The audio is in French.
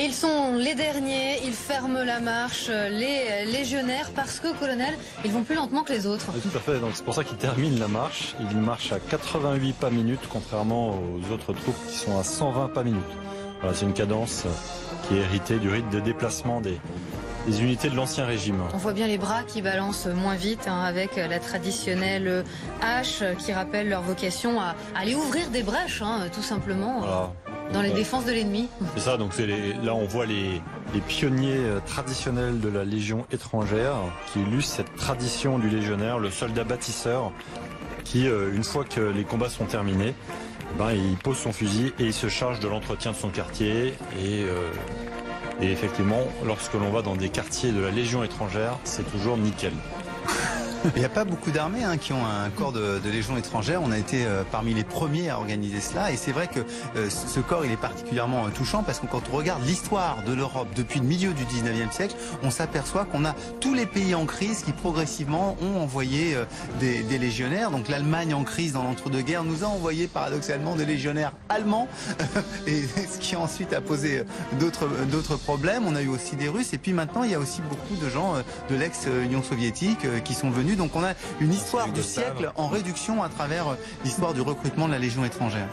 Et ils sont les derniers, ils ferment la marche, les légionnaires, parce que, colonel, ils vont plus lentement que les autres. Oui, tout à fait, donc c'est pour ça qu'ils terminent la marche. Ils marchent à 88 pas minutes, contrairement aux autres troupes qui sont à 120 pas minutes. Voilà, c'est une cadence qui est héritée du rythme de déplacement des unités de l'Ancien Régime. On voit bien les bras qui balancent moins vite, avec la traditionnelle hache qui rappelle leur vocation à aller ouvrir des brèches, tout simplement. Voilà. Dans les défenses de l'ennemi. C'est ça, donc là on voit les pionniers traditionnels de la Légion étrangère qui illustrent cette tradition du légionnaire, le soldat bâtisseur qui, une fois que les combats sont terminés, il pose son fusil et il se charge de l'entretien de son quartier. Et effectivement, lorsque l'on va dans des quartiers de la Légion étrangère, c'est toujours nickel. Il n'y a pas beaucoup d'armées qui ont un corps de Légion étrangère. On a été parmi les premiers à organiser cela. Et c'est vrai que ce corps, il est particulièrement touchant parce que quand on regarde l'histoire de l'Europe depuis le milieu du 19e siècle, on s'aperçoit qu'on a tous les pays en crise qui progressivement ont envoyé des légionnaires. Donc l'Allemagne en crise dans l'entre-deux-guerres nous a envoyé paradoxalement des légionnaires allemands. Et ce qui ensuite a posé d'autres problèmes. On a eu aussi des Russes. Et puis maintenant, il y a aussi beaucoup de gens de l'ex-Union soviétique qui sont venus. Donc on a une histoire du siècle en réduction à travers l'histoire du recrutement de la Légion étrangère.